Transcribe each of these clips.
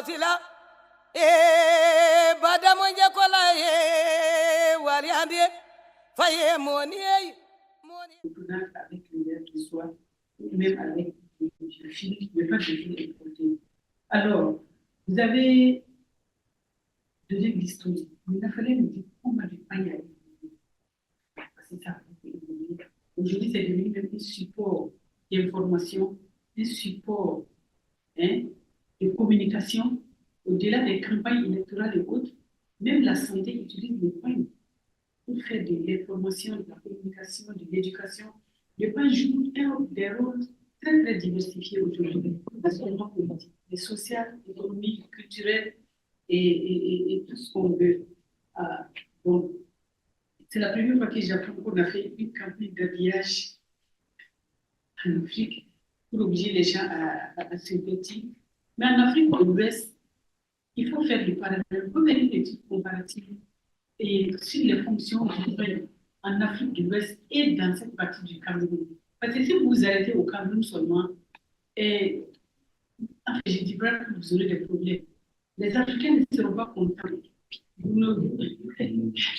watila badamonje kola wariande faye moni. Avec le qui soit, même avec le fil, le pas de fil et protéines. Alors, vous avez donné l'histoire. Il a fallu me dire comment ne pas y aller. C'est ça. Aujourd'hui, c'est devenu même un support d'information, un support de communication. Au-delà des campagnes électorales et autres, même la santé utilise le pain pour faire de l'information, de la communication, de l'éducation. Le pain joue des rôles très, très diversifiés aujourd'hui, non seulement politiques, mais social, économique, culturel et tout ce qu'on veut. Donc, c'est la première fois que j'apprends qu'on a fait une campagne d'habillage en Afrique pour obliger les gens à se vêtir. Mais en Afrique de l'Ouest, il faut faire du parallèle. Il faut faire une étude comparative et sur les fonctions du pain en Afrique de l'Ouest et dans cette partie du Cameroun. Parce que si vous vous arrêtez au Cameroun seulement, et enfin, je dis pas que vous aurez des problèmes. Les Africains ne seront pas contents.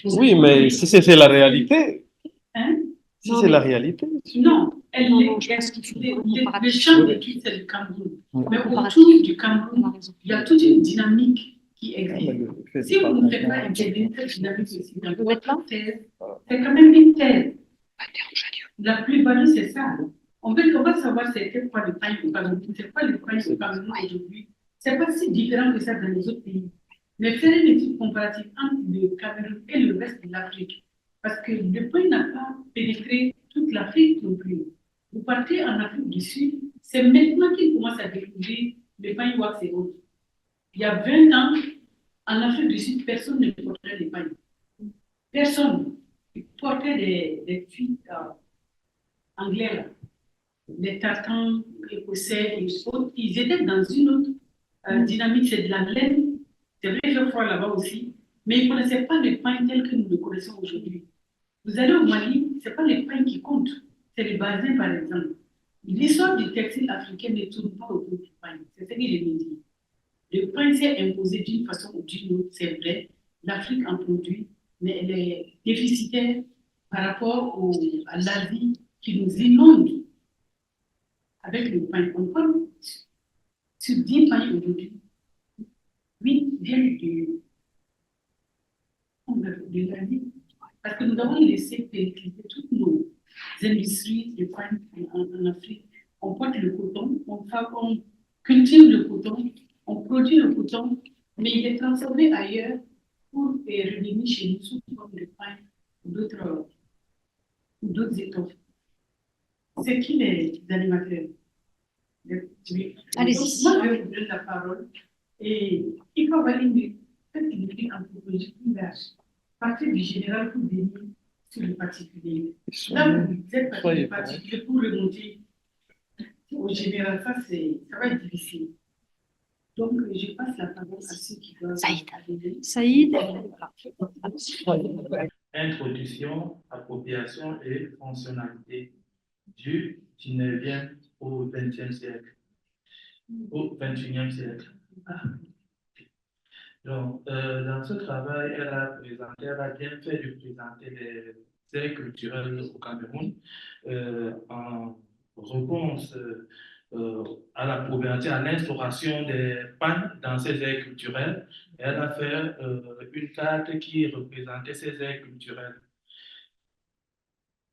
Oui, mais si c'est la réalité. Hein? Si c'est la réalité. Non, le champ d'études, c'est le Cameroun. Mais autour du Cameroun, il y a toute une dynamique qui existe. Si vous ne faites pas intervenir cette dynamique aussi dans votre thèse, c'est quand même une thèse. La plus-value, c'est ça. On va savoir c'est quoi le pain au Cameroun, c'est quoi le pain au Cameroun aujourd'hui. C'est pas si différent que ça dans les autres pays. Mais faire une étude comparative entre le Cameroun et le reste de l'Afrique, parce que le pain n'a pas pénétré toute l'Afrique non plus. Vous partez en Afrique du Sud, c'est maintenant qu'ils commencent à découvrir le pain wax et autres. Il y a 20 ans, en Afrique du Sud, personne ne portait des pains. Personne. Ils portaient des tuiles anglais, là. Les tartans écossais et autres. Ils étaient dans une autre dynamique, c'est de la laine. C'est vrai, je crois là-bas aussi. Mais ils ne connaissaient pas le pain tel que nous le connaissons aujourd'hui. Vous allez au Mali, ce n'est pas le pain qui compte, c'est le basin, par exemple. L'histoire du textile africain ne tourne pas autour du pain. C'est ce que je veux dire. Le pain s'est imposé d'une façon ou d'une autre, c'est vrai. L'Afrique en produit, mais elle est déficitaire par rapport à l'Asie qui nous inonde avec le pain. On parle sur 10 pains aujourd'hui. 8 viennent de l'Asie. Parce que nous avons laissé pénétrer toutes nos industries de pain en Afrique. On porte le coton, on cultive le coton, on produit le coton, mais il est transformé ailleurs pour revenir chez nous sous forme de pain ou d'autres étoffes. C'est qui les animateurs? Allez-y. Moi, je vais vous donner la parole. Et il faut avoir une anthropologie plus large. Partir du général pour venir sur le particulier. Là, vous êtes parti du particulier pour remonter au général. Ça va être difficile. Donc, je passe la parole à ceux qui doivent... Saïd. Introduction, appropriation et fonctionnalité du 19e au 20e siècle, au 21e siècle. Donc, dans ce travail, elle a bien fait de présenter les aires culturels au Cameroun en réponse à la pauvreté, à l'instauration des pannes dans ces aires culturelles. Elle a fait une carte qui représentait ces aires culturelles.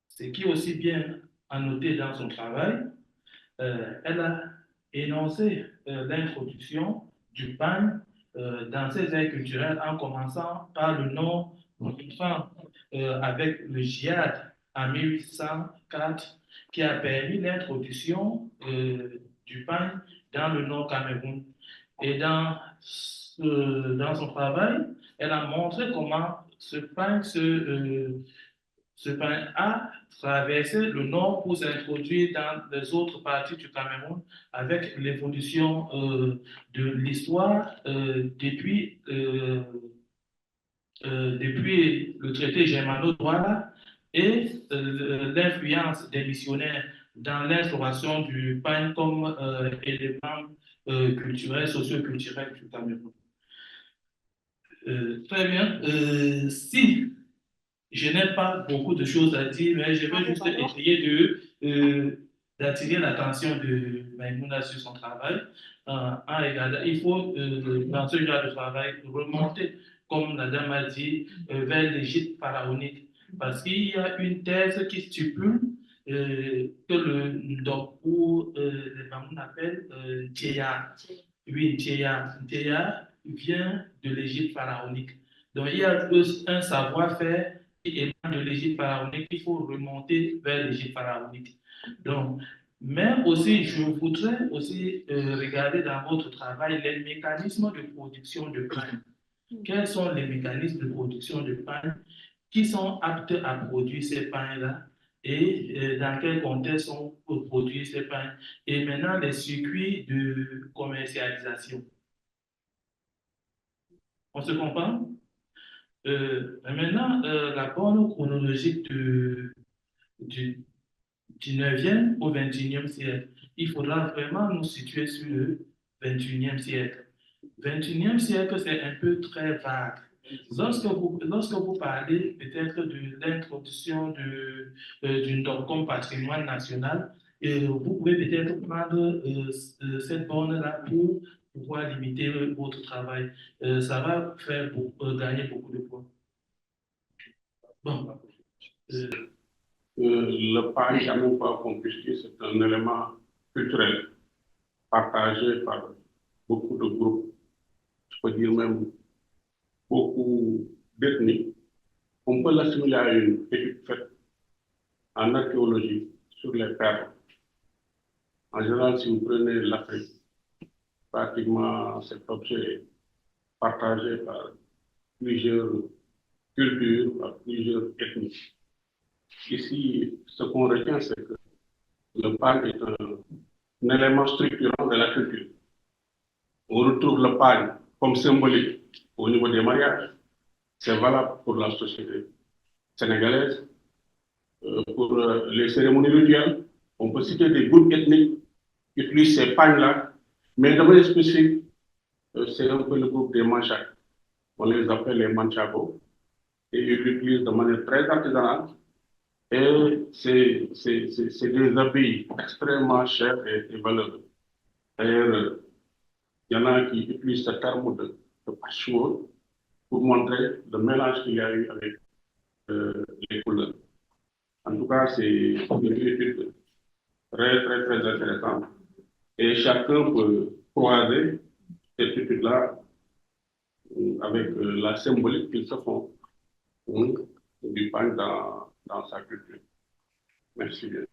Ce qui est aussi bien à noter dans son travail, elle a énoncé l'introduction du pan dans ces aires culturelles en commençant par le nom avec le djihad en 1804 qui a permis l'introduction du pan dans le Nord Cameroun. Et dans son travail, elle a montré comment ce pan a traversé le nord pour s'introduire dans les autres parties du Cameroun avec l'évolution de l'histoire depuis le traité germano-douala et l'influence des missionnaires dans l'instauration du pain comme élément culturel, socio-culturel du Cameroun. Très bien. Si je n'ai pas beaucoup de choses à dire, mais je vais juste essayer d'attirer l'attention de Maïmouna sur son travail. Il faut, dans ce genre de travail, remonter, comme la dame a dit, vers l'Égypte pharaonique. Parce qu'il y a une thèse qui stipule que le Ndopou, les Mamoun appellent Tchéya. Oui, Tchéya. Tchéya vient de l'Égypte pharaonique. Donc, il y a un savoir-faire qui émane de l'Égypte pharaonique, il faut remonter vers l'Égypte pharaonique. Donc, mais aussi, je voudrais aussi regarder dans votre travail les mécanismes de production de pain. Quels sont les mécanismes de production de pain qui sont aptes à produire ces pains-là et dans quel contexte sont produits ces pains? Et maintenant, les circuits de commercialisation. On se comprend? Maintenant, la borne chronologique du 19e au 21e siècle. Il faudra vraiment nous situer sur le 21e siècle. 21e siècle, c'est un peu très vague. Lorsque vous parlez peut-être de l'introduction d'une norme comme patrimoine national, vous pouvez peut-être prendre cette borne-là pour pouvoir limiter votre travail. Ça va faire gagner beaucoup de points. Bon. Le pain, il n'y a même pas compris, c'est un élément culturel partagé par beaucoup de groupes, je peux dire même beaucoup d'ethnies. On peut l'assimiler à une étude faite en archéologie sur les perles. En général, si vous prenez l'Afrique, pratiquement cet objet est partagé par plusieurs cultures, par plusieurs ethnies. Ici, ce qu'on retient, c'est que le pain est un élément structurant de la culture. On retrouve le pain comme symbolique au niveau des mariages. C'est valable pour la société sénégalaise. Pour les cérémonies rituelles, on peut citer des groupes ethniques qui utilisent ces pains-là, mais de manière spécifique, c'est un peu le groupe des Manchaks. On les appelle les Manchagos, et ils l'utilisent de manière très artisanale. Et c'est des habits extrêmement chers et valeureux. D'ailleurs, il y en a qui utilisent ce terme de patchwork pour montrer le mélange qu'il y a eu avec les couleurs. En tout cas, c'est une étude très, très, très intéressante. Et chacun peut croiser cette étude-là avec la symbolique qu'ils se font du pain dans sa culture. Merci bien.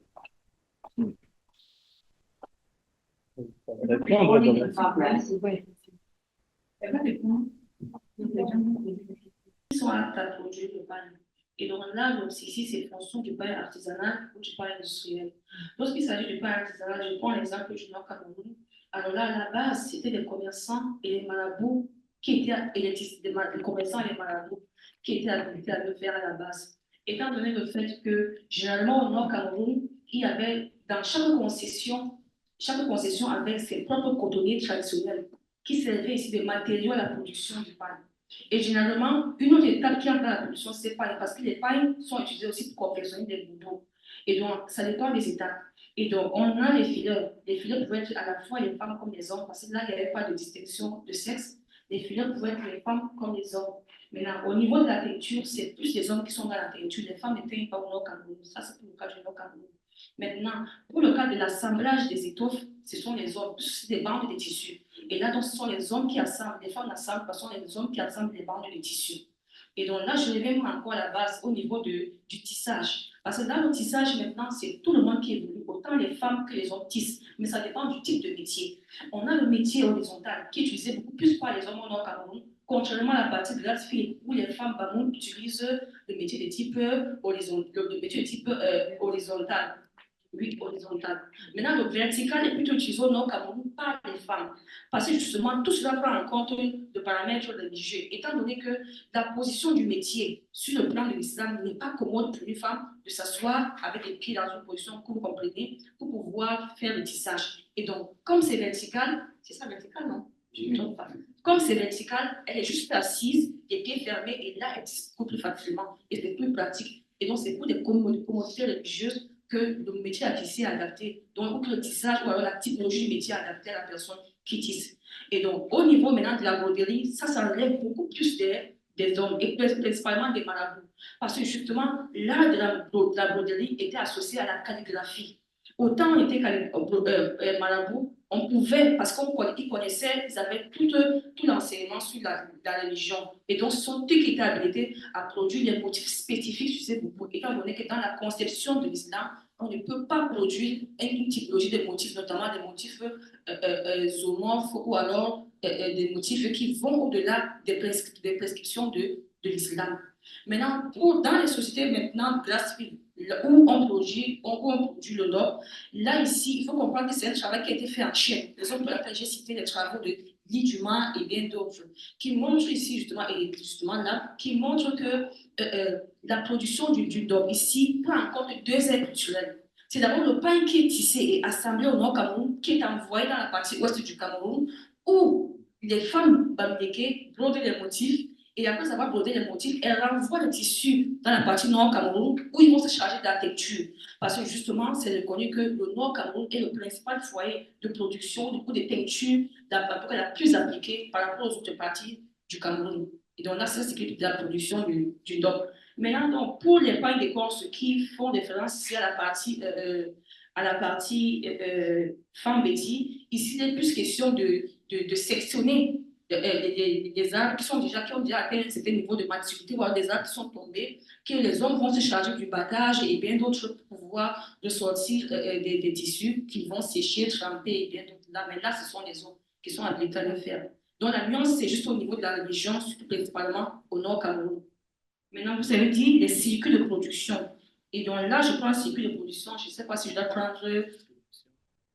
Ils sont aptes à produire le pain. Et donc là, ici, c'est fonction du pain artisanal ou du pain industriel. Lorsqu'il s'agit du pain artisanal, je prends l'exemple du Nord Cameroun. Alors là, à la base, c'était des commerçants et les marabouts qui étaient les commerçants et les marabouts qui étaient habilités à le faire à la base. Étant donné le fait que, généralement, au Nord Cameroun, il y avait, dans chaque concession avait ses propres cotonniers traditionnels qui servaient ici de matériaux à la production du pain. Et généralement, une autre étape qui entre dans la production, c'est pain, parce que les pains sont utilisés aussi pour confectionner des boubous. Et donc, ça dépend des étapes. Et donc, on a les fileurs. Les fileurs pouvaient être à la fois les femmes comme les hommes, parce que là, il n'y avait pas de distinction de sexe. Les fileurs pouvaient être les femmes comme les hommes. Maintenant, au niveau de la teinture, c'est plus les hommes qui sont dans la teinture. Les femmes ne teignent pas au Nord Cameroun. Ça, c'est pour le cas du Nord Cameroun. Maintenant, pour le cas de l'assemblage des étoffes, ce sont les hommes, des bandes de tissus. Et là, donc, ce sont les hommes qui assemblent, les femmes assemblent, ce sont les hommes qui assemblent les bandes de tissus. Et donc là, je reviens encore à la base au niveau du tissage. Parce que dans le tissage, maintenant, c'est tout le monde qui évolue, autant les femmes que les hommes tissent. Mais ça dépend du type de métier. On a le métier horizontal qui est utilisé beaucoup plus par les hommes au Nord Cameroun, contrairement à la partie de la fille où les femmes utilisent le métier de type horizontal. Oui, horizontale. Maintenant, le vertical est plutôt utilisé au Nord-Cameroun par les femmes. Parce que justement, tout cela prend en compte le paramètre religieux. Étant donné que la position du métier sur le plan de l'islam n'est pas commode pour une femme de s'asseoir avec les pieds dans une position que vous comprenez pour pouvoir faire le tissage. Et donc, comme c'est vertical, c'est ça vertical, non? Je ne trompe pas. Comme c'est vertical, elle est juste assise, les pieds fermés, et là, elle tisse beaucoup plus facilement. Et c'est plus pratique. Et donc, c'est pour des commodités religieuses que le métier à tisser est adapté. Donc, ou que le tissage ou alors la typologie du métier est adaptée à la personne qui tisse. Et donc, au niveau maintenant de la broderie, ça relève beaucoup plus des hommes et principalement des marabouts. Parce que justement, l'art de la broderie était associé à la calligraphie. Autant on était marabout, on pouvait, parce qu'ils connaissaient, ils avaient tout l'enseignement sur la religion. Et donc, ce sont eux qui étaient habilités à produire des motifs spécifiques sur ces motifs, étant donné que dans la conception de l'islam, on ne peut pas produire une typologie de motifs, notamment des motifs zoomorphes ou alors des motifs qui vont au-delà des prescriptions de l'islam. Maintenant, dans les sociétés maintenant où on produit le nord, là ici, il faut comprendre que c'est un travail qui a été fait en chaîne. Les autres, j'ai cité les travaux de Lee Dumas et bien d'autres, qui montrent ici justement là, qui montrent que la production du nord ici prend en compte deux aides culturelles. C'est d'abord le pain qui est tissé et assemblé au nord Cameroun, qui est envoyé dans la partie ouest du Cameroun, où les femmes bamdéké brodent les motifs. Et après avoir brodé les motifs, elles renvoient le tissu dans la partie nord Cameroun où ils vont se charger de la texture. Parce que justement, c'est reconnu que le nord Cameroun est le principal foyer de production du coup des teintures la plus appliquée par rapport aux autres parties du Cameroun. Et donc là, c'est ce qui est de la production du nord. Maintenant, donc, pour les pains d'écorce qui font référence ici à la partie femme Betty, ici, il est plus question de sectionner des arbres qui ont déjà atteint un certain niveau de maturité, voire des arbres qui sont tombés, que les hommes vont se charger du battage et bien d'autres pour pouvoir de sortir des tissus qui vont sécher, tremper et bien d'autres. Là, mais là, ce sont les hommes qui sont habilités à le faire. Donc la nuance, c'est juste au niveau de la région, surtout principalement au nord Cameroun. Maintenant, vous avez dit les circuits de production. Et donc là, je prends un circuit de production, je ne sais pas si je dois prendre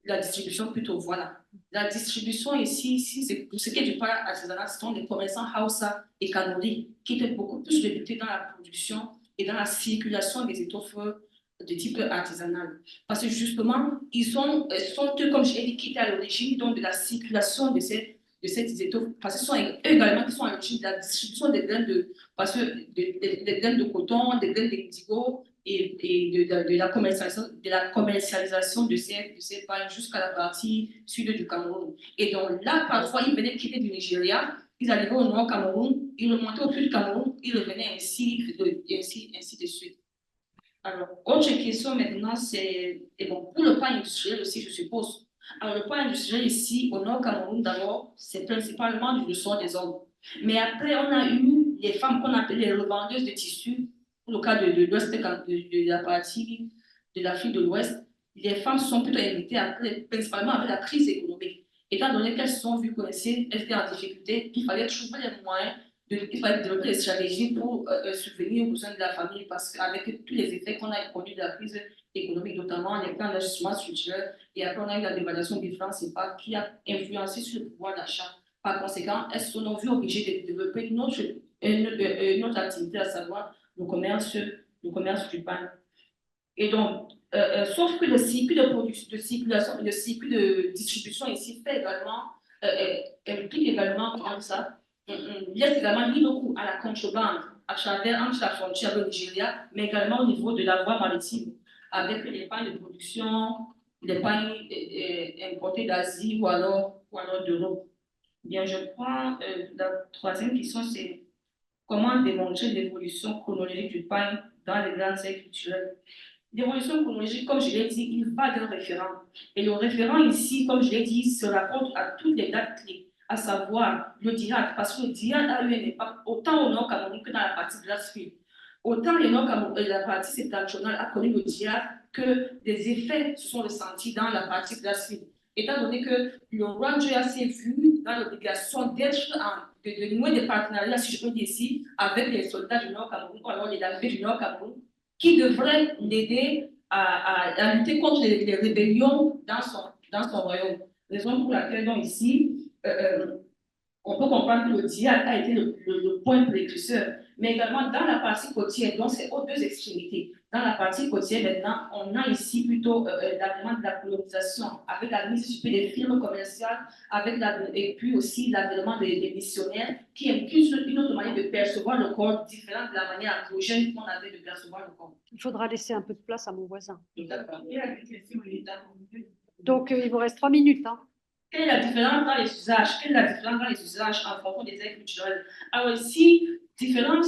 la distribution plutôt, voilà. La distribution ici, c'est pour ce qui est du pain artisanal, ce sont les commerçants Hausa et Kanuri qui étaient beaucoup plus réputés dans la production et dans la circulation des étoffes de type artisanal. Parce que justement, ils sont eux, comme je l'ai dit, qui étaient à l'origine de la circulation de ces étoffes, parce que ce sont eux également qui sont à l'origine de la distribution des graines des graines de coton, des graines d'indigo, et de la commercialisation de ces pains jusqu'à la partie sud du Cameroun. Et donc là, parfois, ils venaient quitter du Nigeria, ils arrivaient au nord Cameroun, ils remontaient au sud du Cameroun, ils revenaient ainsi de suite. Alors, autre question maintenant, c'est, et bon, pour le pain industriel aussi, je suppose. Alors, le pain industriel ici, au nord Cameroun, d'abord, c'est principalement du ressort des hommes. Mais après, on a eu les femmes qu'on appelait les revendeuses de tissus. Pour le cas de l'Ouest, de la partie de l'Afrique de l'Ouest, les femmes sont plutôt invitées après, principalement avec la crise économique. Étant donné qu'elles se sont vues coincées, elles étaient en difficulté, il fallait trouver les moyens, il fallait développer des stratégies pour subvenir aux besoins de la famille, parce qu'avec tous les effets qu'on a connus de la crise économique, notamment les plans d'ajustement structurel, et après on a eu la dévaluation du franc CFA qui a influencé sur le pouvoir d'achat. Par conséquent, elles se sont vues obligées de développer une autre activité, à savoir le commerce du pain. Et donc, sauf que le circuit de circulation, le circuit de distribution ici fait également, implique également comme ça, il y a également mis beaucoup à la contrebande à travers entre la frontière du Nigeria, mais également au niveau de la voie maritime, avec les pains de production, les pains importés d'Asie ou alors d'Europe. Bien, je prends la troisième question, c'est comment démontrer l'évolution chronologique du pain dans les grandes aires culturelles. L'évolution chronologique, comme je l'ai dit, il va d'un référent. Et le référent ici, comme je l'ai dit, se rapporte à toutes les dates clés, à savoir le diade, parce que le diade a eu un impact autant au nord Cameroun que dans la partie de la Suisse. Autant le nord Cameroun, la partie septentrionale a connu le diade que des effets se sont ressentis dans la partie de la Suisse. Étant donné que le roi s'est vu dans l'obligation de nouer des partenariats, si je peux dire ici, avec les soldats du Nord Cameroun, ou alors les armées du Nord Cameroun, qui devraient l'aider à lutter contre les rébellions dans son royaume. Raison pour laquelle, donc, ici, on peut comprendre que le diable a été le point précurseur, mais également dans la partie côtière, donc c'est aux deux extrémités. Dans la partie côtière, maintenant, on a ici plutôt l'avènement de la colonisation, avec la mise sur pied des firmes commerciales, et puis aussi l'avènement des missionnaires, qui est une autre manière de percevoir le corps différente de la manière androgène qu'on avait de percevoir le corps. Il faudra laisser un peu de place à mon voisin. D'accord. Donc, il vous reste 3 minutes. Hein. Quelle est la différence dans les usages? Quelle est la différence dans les usages en fonction des aires culturelles? Alors ici, différence,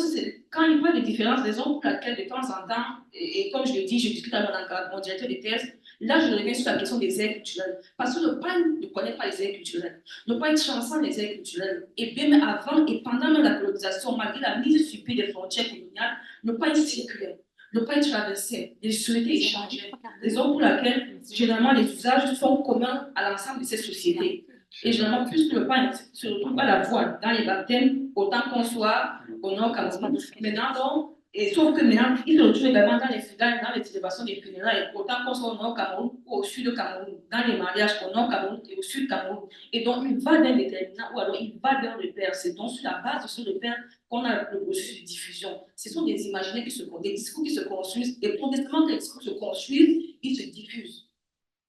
quand il voit des différences, raison pour laquelle de temps en temps, et comme je le dis, je discute avec mon directeur de thèse, là je reviens sur la question des aires culturelles. Parce que le pain ne connaît pas les aires culturelles. Le pain transcende les aires culturelles. Et bien avant et pendant même la colonisation, malgré la mise sur pied des frontières coloniales, le pain circulait. Le pain traversait, les sociétés échangeaient. Raison pour laquelle, généralement, les usages sont communs à l'ensemble de ces sociétés. Et généralement, plus que le pain se retrouve à la voile dans les baptêmes, autant qu'on soit au nord Cameroun. Maintenant, donc, et sauf que maintenant, il se retrouve également dans les célébrations des funérailles, autant qu'on soit au nord Cameroun ou au sud Cameroun, dans les mariages au nord Cameroun et au sud Cameroun. Et donc, il va d'un déterminant ou alors il va d'un repère. C'est donc sur la base de ce repère qu'on a le processus de diffusion. Ce sont des imaginaires des discours qui se construisent, et progressivement, les discours se construisent, ils se diffusent.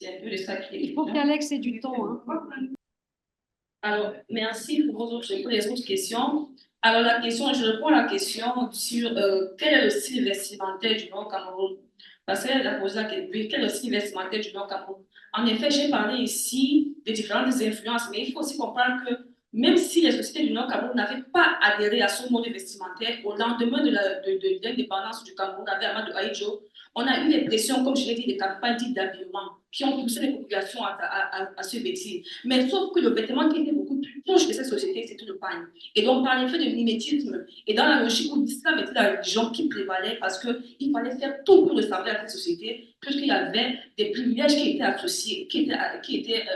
C'est un peu de ça qui est. Il faut qu'Alex ait du temps. Hein. Alors, merci pour les autres questions. Alors, je réponds à la question sur quel est le style vestimentaire du Nord Cameroun. Parce qu'elle a posé la question, quel est le style vestimentaire du Nord Cameroun. En effet, j'ai parlé ici des différentes influences, mais il faut aussi comprendre que même si les sociétés du Nord Cameroun n'avaient pas adhéré à ce mode vestimentaire, au lendemain de l'indépendance du Cameroun avec Amadou Ahidjo, on a eu des pressions, comme je l'ai dit, des campagnes dites d'habillement qui ont poussé les populations à se vêtir. Mais sauf que le vêtement qui était beaucoup plus proche de cette société, c'était le pagne. Et donc, par l'effet de mimétisme, et dans la logique où l'islam était la religion qui prévalait, parce qu'il fallait faire tout pour ressembler à cette société, puisqu'il y avait des privilèges qui étaient associés, qui étaient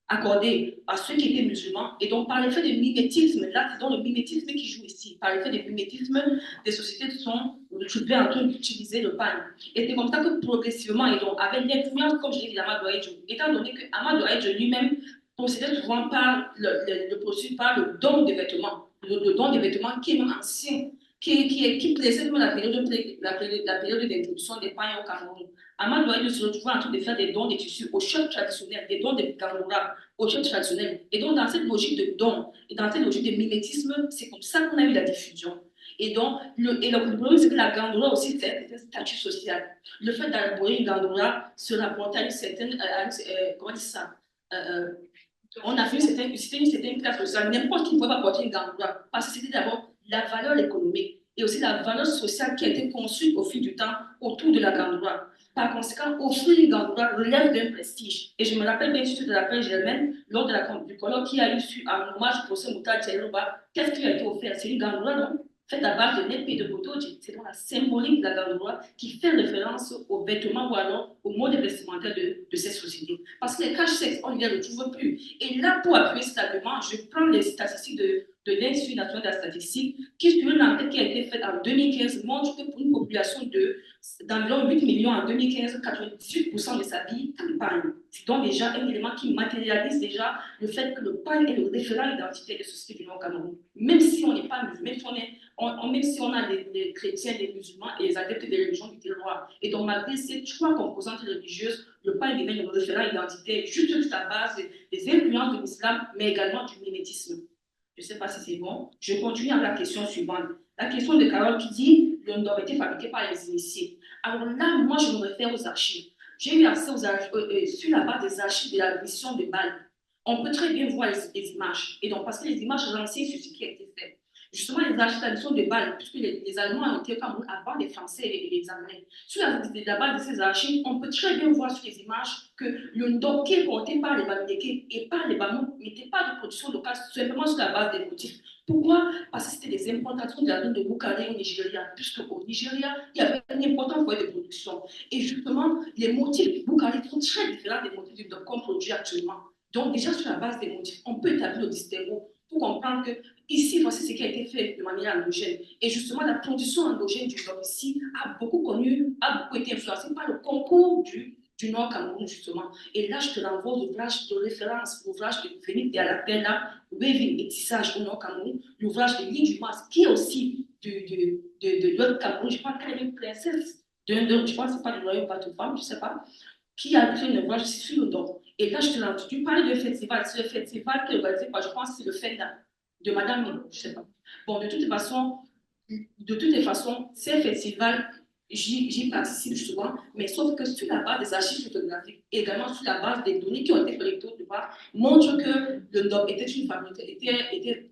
accordés à ceux qui étaient musulmans. Et donc, par l'effet de mimétisme, là, c'est donc le mimétisme qui joue ici. Par l'effet de mimétisme, des sociétés sont retrouvées en train d'utiliser le pagne. Et c'est comme ça que progressivement, et donc, avec l'influence, comme je l'ai dit, d'Amadou Ahidjo, étant donné qu'Amadou Ahidjo lui-même procédait souvent par le don des vêtements, le don des vêtements qui est même ancien, qui précède même la période d'introduction des pagnes au Cameroun. Amadou Ahidjo se retrouvait en train de faire des dons de tissus aux chefs traditionnels, des dons de Gandoura aux chefs traditionnels. Et donc, dans cette logique de don et dans cette logique de mimétisme, c'est comme ça qu'on a eu la diffusion. Et donc, le problème, c'est que la Gandoura aussi, c'est un statut social. Le fait d'arborer une Gandoura se rapporte à une certaine, comment dire ça, on a fait une certaine classe sociale. N'importe qui ne pouvait pas porter une Gandoura parce que c'était d'abord la valeur économique et aussi la valeur sociale qui a été construite au fil du temps autour de la Gandoura. Par conséquent, offrir une Gandoura relève d'un prestige. Et je me rappelle bien sûr de la paix germaine, lors du colloque qui a eu en hommage au procès Mouta Tchelouba, qu'est-ce qui a été offert? C'est une Gandoura, non? Faite à base de nègres et de potoji. C'est donc la symbolique de la Gandoura qui fait référence aux vêtements ou alors au mode vestimentaire de cette société. Parce que les caches-sexes, on ne les retrouve plus. Et là, pour appuyer cet argument, je prends les statistiques de l'Institut national de la statistique, qui, sur une enquête qui a été faite en 2015, montre que pour une population d'environ 8 millions en 2015, 98% de sa vie campagne. C'est donc déjà un élément qui matérialise déjà le fait que le pagne est le référent identitaire des sociétés du Nord Cameroun. Même si on n'est pas musulman, même si on a les chrétiens, les musulmans et les adeptes des religions du terroir. Et donc, malgré ces trois composantes religieuses, le pagne devient le référent identitaire juste sur la base des influences de l'islam, mais également du mimétisme. Je ne sais pas si c'est bon. Je continue avec la question suivante. La question de Carole qui dit « Le ndom était fabriqué par les initiés ». Alors là, moi, je me réfère aux archives. J'ai eu accès aux archives, sur la base des archives de la mission de Bâle. On peut très bien voir les images. Et donc, parce que les images renseignent sur ce qui a été fait. Justement, les archives de la mission de Bâle, puisque les Allemands ont été au Cameroun avant les Français et les Anglais. Sur la base de ces archives, on peut très bien voir sur les images que le ndom qui est porté par les Bamileke et par les Bamou n'était pas de production locale, simplement sur la base des motifs. Pourquoi? Parce que c'était des importations de la zone de Bukale au Nigeria, puisque au Nigeria, il y avait un important foyer de production. Et justement, les motifs Bukale sont très différents des motifs du ndom qu'on produit actuellement. Donc, déjà sur la base des motifs, on peut établir le distinguo. pour comprendre que ici, voici ce qui a été fait de manière endogène. Et justement, la production endogène du Nord ici a beaucoup été influencée par le concours du Nord Cameroun, justement. Et là, je te renvoie aux ouvrages de référence, l'ouvrage de Félix Dialactella, Waving et tissage au Nord Cameroun, l'ouvrage de Lynn Dumas, qui est aussi de l'autre Cameroun, je crois qu'elle est une princesse, je pense que c'est pas du royaume Bateau-Femme, je sais pas, qui a fait un ouvrage sur le Nord. Et là, je te l'ai entendu parler de festival, c'est le festival qui est organisé par, je pense que c'est le FENDA, de Madame Milo, je sais pas. Bon, de toutes les façons, ces festivals, j'y participe souvent, mais sauf que sur la base des archives photographiques, et également sur la base des données qui ont été collectées au départ, montrent que le Ndob était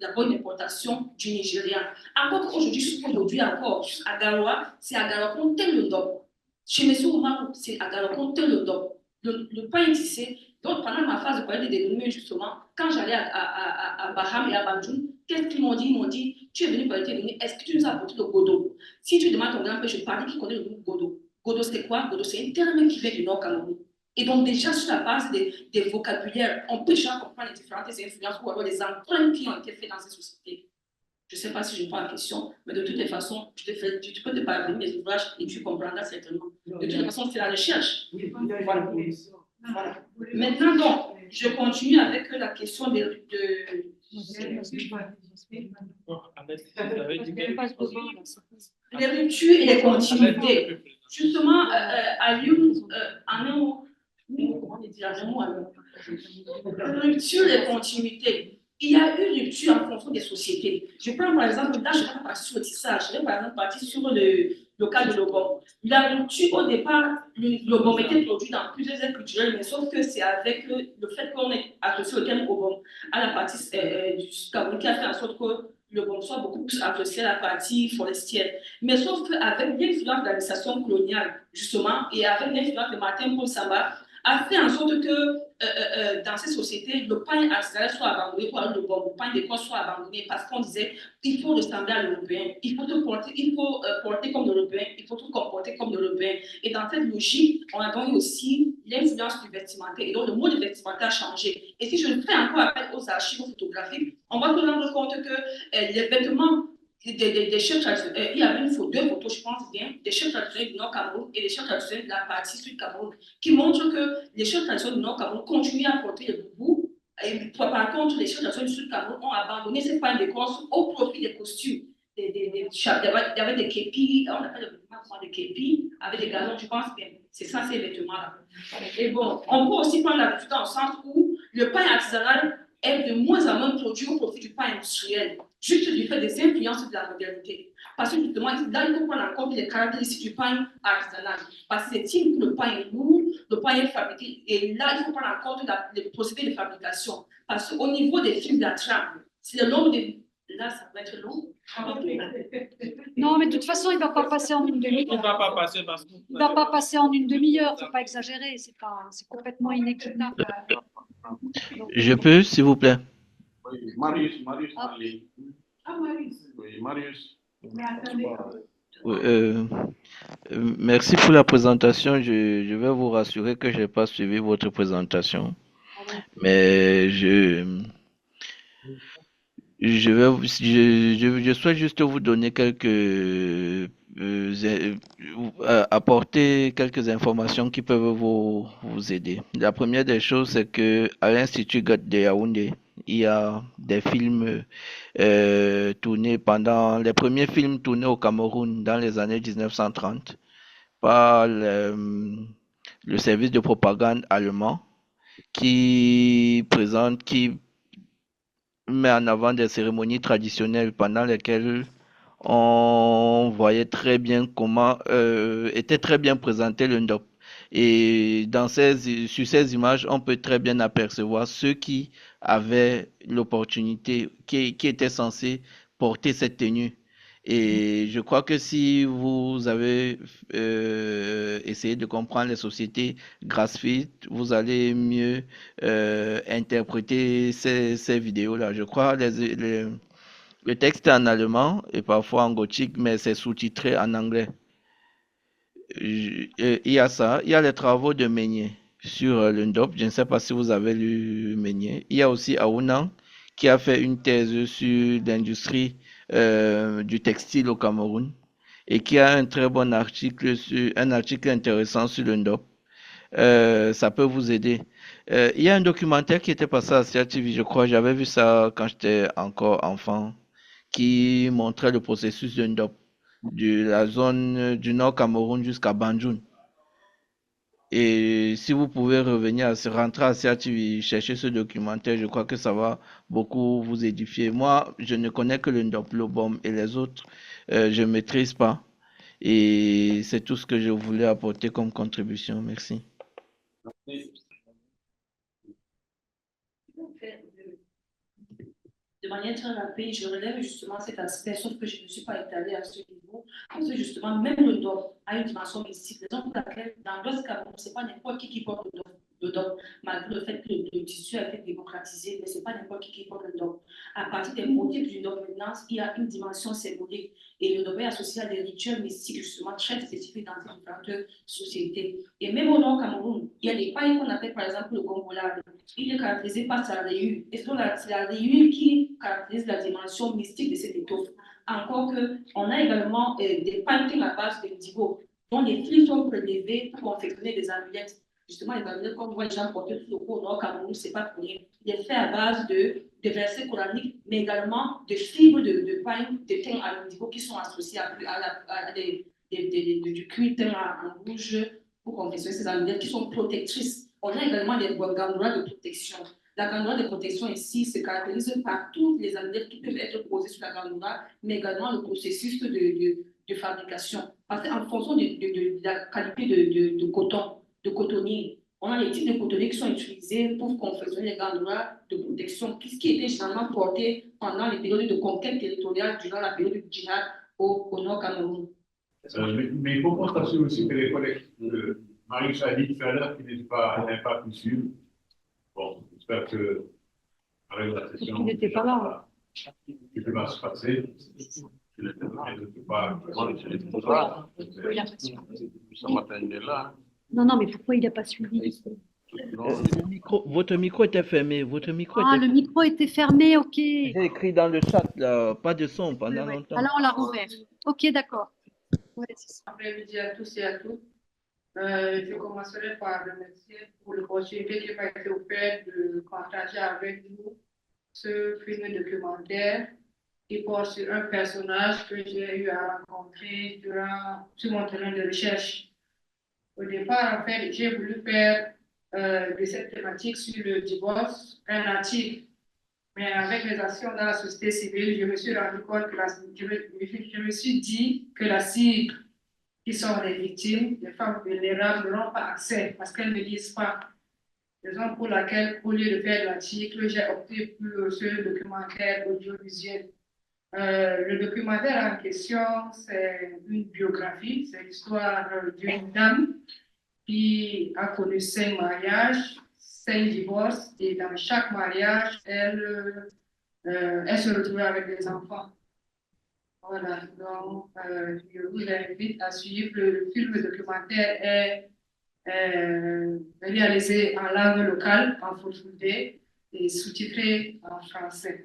d'abord une importation du Nigeria. Encore qu'aujourd'hui encore, à Garoua, c'est à Garoua qu'on telle le Ndob. Chez M. Oumarou, c'est à Garoua qu'on telle le Ndob. Le pain est tissé. Donc, pendant ma phase de parler des dénommés, justement, quand j'allais à Baham et à Banjoun, qu'est-ce qu'ils m'ont dit? Ils m'ont dit, tu es venu parler des dénommés, est-ce que tu nous as apporté le godo? Si tu demandes ton grand-père, je parle qui connaît le mot godo. Godo, c'est quoi? Godo, c'est un terme qui vient du Nord Cameroun. Et donc, déjà, sur la base des vocabulaires, on peut déjà comprendre les différentes influences ou alors les empreintes qui ont été faites dans ces sociétés. Je ne sais pas si je prends la question, mais de toutes les façons, tu peux te parler de mes ouvrages et tu comprendras certainement. De toutes les façons, c'est la recherche. Voilà. Voilà. Maintenant, donc, je continue avec la question les ruptures et les continuités. Justement, à Lyon, en un mot, rupture et continuité. Il y a une rupture en fonction des sociétés. Je prends par exemple, là, je ne vais pas partir sur le tissage, je vais par exemple partir sur le cas de l'obom. La rupture, au départ, l'obom était produit dans plusieurs aires culturelles, mais sauf que c'est avec le fait qu'on ait associé le terme obom à la partie du Cameroun qui a fait en sorte que l'obom soit beaucoup plus associé à la partie forestière. Mais sauf qu'avec l'influence de l'administration coloniale, justement, et avec l'influence de Martin Paul Samba, a fait en sorte que dans ces sociétés, le pain artisanal soit abandonné, le pain d'école soit abandonné, parce qu'on disait il faut ressembler à l'Européen, il faut porter comme l'Européen, il faut tout comporter comme l'Européen. Et dans cette logique, on a donc aussi l'influence du vestimentaire. Et donc, le mot de vestimentaire a changé. Et si je fais encore appel aux archives photographiques, on va se rendre compte que les vêtements des chefs traditionnels, il y avait deux photos, je pense bien, des chefs traditionnels du Nord Cameroun et des chefs traditionnels de la partie sud Cameroun, qui montrent que les chefs traditionnels du Nord Cameroun continuent à porter les boubous, et par contre, les chefs traditionnels du sud Cameroun ont abandonné ces pains d'écorce au profit des costumes. Il y avait des képis, on appelle les vêtements des képis, avec des galons, je pense bien. C'est ça, ces vêtements-là. Et bon, on peut aussi prendre l'habitude dans le sens où le pain artisanal est de moins en moins produit au profit du pain industriel, juste du fait des influences de la modernité. Parce que justement, là, il faut prendre en compte les caractéristiques du pain artisanal. Parce que c'est typique que le pain est lourd, le pain est fabriqué, et là, il faut prendre en compte les procédés de fabrication. Parce qu'au niveau des fils de la trame, si le nombre de... Là, ça va être long. Non, mais de toute façon, il ne va pas passer en une demi-heure. Il ne va pas passer parce que... Il ne va pas passer en une demi-heure, il ne faut pas exagérer, c'est complètement inéquitable. Je peux, s'il vous plaît? Oui, Marius Ah. Marley. Ah, Marius. Oui, Marius. Mais attendez. Merci pour la présentation. Je vais vous rassurer que je n'ai pas suivi votre présentation. Mais je souhaite juste vous donner apporter quelques informations qui peuvent vous aider. La première des choses, c'est que à l'Institut Goethe de Yaoundé, il y a des films tournés les premiers films tournés au Cameroun dans les années 1930 par le service de propagande allemand qui met en avant des cérémonies traditionnelles pendant lesquelles on voyait très bien comment était très bien présenté le Ndop. Et sur ces images, on peut très bien apercevoir ceux qui avaient l'opportunité, qui étaient censés porter cette tenue. Et je crois que si vous avez essayé de comprendre les sociétés Grassfield, vous allez mieux interpréter ces vidéos-là. Je crois le texte est en allemand et parfois en gothique, mais c'est sous-titré en anglais. Il y a ça. Il y a les travaux de Meignet sur le Ndop. Je ne sais pas si vous avez lu Meignet. Il y a aussi Aounan qui a fait une thèse sur l'industrie du textile au Cameroun et qui a un très bon article, un article intéressant sur le NDOP. Ça peut vous aider. Il y a un documentaire qui était passé à CRTV, je crois, j'avais vu ça quand j'étais encore enfant, qui montrait le processus de NDOP de la zone du Nord Cameroun jusqu'à Banjul. Et si vous pouvez rentrer à CRTV, chercher ce documentaire, je crois que ça va beaucoup vous édifier. Moi, je ne connais que le NDOP, le BOM et les autres, je ne maîtrise pas. Et c'est tout ce que je voulais apporter comme contribution. Merci. De manière très rapide, je relève justement cet aspect, sauf que je ne suis pas étalée à ce niveau, parce que justement, même le DOP a une dimension mystique, raison pour laquelle, dans l'Ouest Cameroun, ce n'est pas n'importe qui porte le DOP, malgré le fait que le tissu a été démocratisé, mais ce n'est pas n'importe qui porte le DOP. À partir des motifs du DOP, maintenant, il y a une dimension symbolique, et le DOP est associé à des rituels mystiques, justement, très spécifiques dans ces différentes sociétés. Et même au Nord Cameroun, il y a des pailles qu'on appelle, par exemple, le Gongola. Il est caractérisé par sa rayure. Et c'est la rayure qui caractérise la dimension mystique de cette étoffe. Encore qu'on a également des paintings à base de ndigo, dont les fils sont prélevés pour confectionner des amulettes. Justement, les amulettes, comme on voit les gens porter tout le cours au Nord Cameroun, c'est pas pour rien. Il est fait à base de versets coraniques, mais également de fibres de pain, de thym à l'indigo qui sont associés à du cuir teint en rouge pour confectionner ces amulettes qui sont protectrices. On a également les gandolas de protection. La gandola de protection ici se caractérise par toutes les amulettes qui peuvent être posées sur la gandola, mais également le processus de fabrication. Parce qu'en fonction de la qualité de coton, de cotonnier, on a les types de cotonniers qui sont utilisés pour confectionner les gandolas de protection, ce qui était généralement porté pendant les périodes de conquête territoriale durant la période du djihad au Nord Cameroun. Mais il faut constater aussi que les collègues Marius a dit tout à l'heure qu'il n'est pas sûr. Bon, j'espère que avec la session, il n'était pas là. Ce qui va se passer, je ne peux pas. Non, mais pourquoi il n'a pas suivi? Votre micro était fermé. Le micro était fermé, ok. J'ai écrit dans le chat, là, pas de son pendant longtemps. Alors on l'a rouvert. Ok, d'accord. Après-midi à tous et à toutes. Je commencerai par remercier pour l'opportunité qui m'a été offerte de partager avec vous ce film documentaire qui porte sur un personnage que j'ai eu à rencontrer sur mon terrain de recherche. Au départ, en fait, j'ai voulu faire de cette thématique sur le divorce un article. Mais avec mes actions dans la société civile, je me suis rendu compte que je me suis dit que la cible qui sont les victimes, les femmes vulnérables, n'auront pas accès parce qu'elles ne disent pas. Raison pour laquelle, au lieu de faire l'article, j'ai opté pour ce documentaire audiovisuel. Le documentaire en question, c'est une biographie, c'est l'histoire d'une dame qui a connu 5 mariages, 5 divorces, et dans chaque mariage, elle se retrouvait avec des enfants. Voilà, donc je vous invite à suivre. Le film documentaire est réalisé en langue locale, en fulfulde, et sous-titré en français.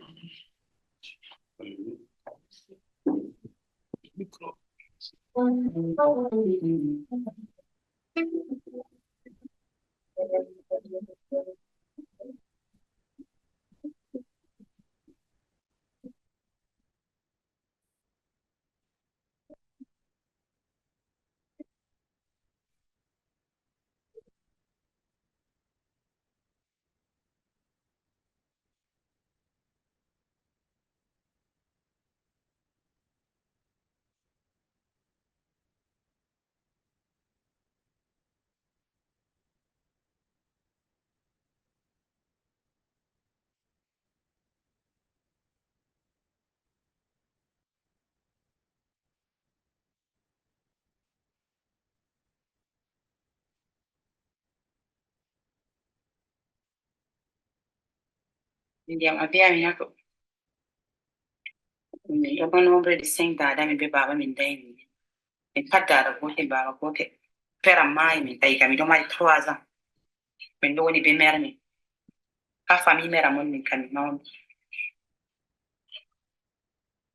Ndiam abia mi nako. Mi yoba nombre de 5 dada mi be baba min dai mi. Mi pat dada ko te baba ko te. Pera mai mi dai kami do mai 3 ans. Mi do ni be mer mi. Ka famille mera mon mi kami non.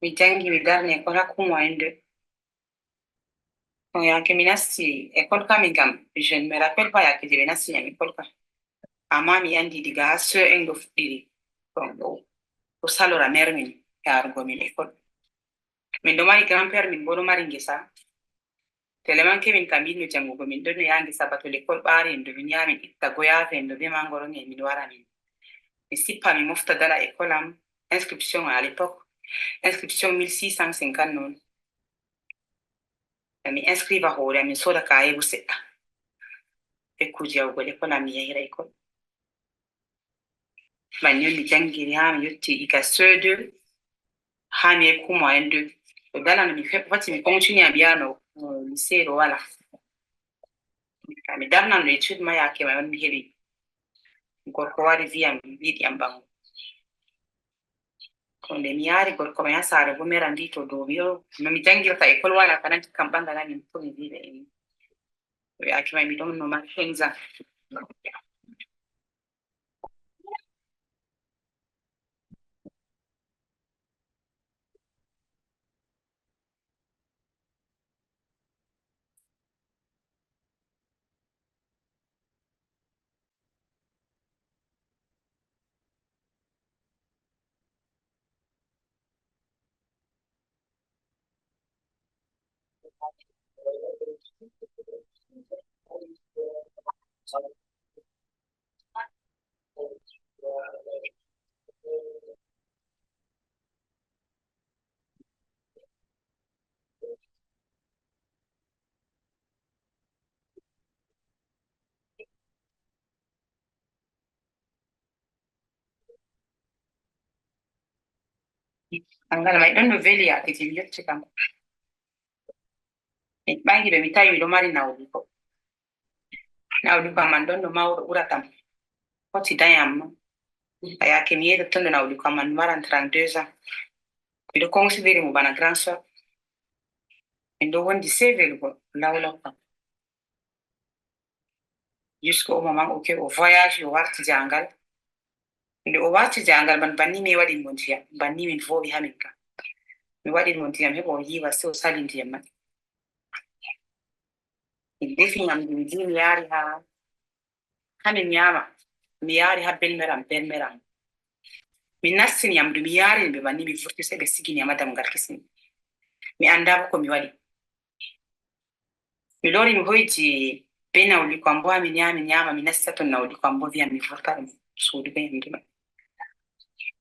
mi jangi mi darni école hakku moyen 2. Donc yake mi nasti école ka min kam je ne me rappelle pas yake je mi nasti yam école ka. Amma mi andi diga ha CE1 ɗo fuɗɗiri. Donc ɗo salora mère min yarugo min école. Min ɗo mari grand-père min bo ɗo mari ngesa. Telemanke min kam yiɗno jangugo min ɗon no yaha ngesa ba to l'école ɓaari en ɗo min yaha min itta goyave en ɗo be mangoro ni min wara min. Mi sippa mi mofta dala école am inscription à l'époque. Inscription 1650 non. Mi inscriva hoore mi soda kaye bu seɗɗa. Be kuje yawugo l'école am mi yahira école. Banni mi jangiri ha mi yotti iga CE2 ha mi ekku moyen 2. To dala no mi fati mi continue a biyano lycée ɗo wala. Mi darnan no étude ma yake ma mi heɓi gorko wari wiya mi yiɗi am bango. Ko nde mi yaari gorko ma ha saare bo mera ndi to dow yo no mi jangirta école wala kananti kam bangala min to mi wiɓe en yake ma mi ɗon no ma henza. Angala mai ɗon no veli yake je mi yotti kam. Mi ɓangi ɓe mi tawi miɗo mari nawɗi ko. Nawɗi kam man ɗon no mawɗo ɓuratam. Hoti dayam no. A yake mi yehi ton no nawɗi kam man maran 32 ans. Miɗo considéré mo bana grand sœur. Min ɗo wondi sevelugo lawlaw kam. Jusqu'au moment où o voyage o warti jangal. Nde o warti jangal man banni mi waɗi mo ndiyam. Banni min vowi ha min kam. Mi waɗi mo ndiyam heɓa o yiwa se o sali ndiyam man. Mi defi nyamdu mi mi yaari ha min nyama. Mi yaari ha belmeram. Mi nasti nyamdu mi yaari ɓe banni mi vurti se ɓe sigini am ha damgal kisini. Mi anda bo ko mi waɗi. Mi lori mi hoyti be nawli ko am bo mi nyama mi nasti ton nawli ko am bo wiya mi vurta ɗum suudu be nyamdu man.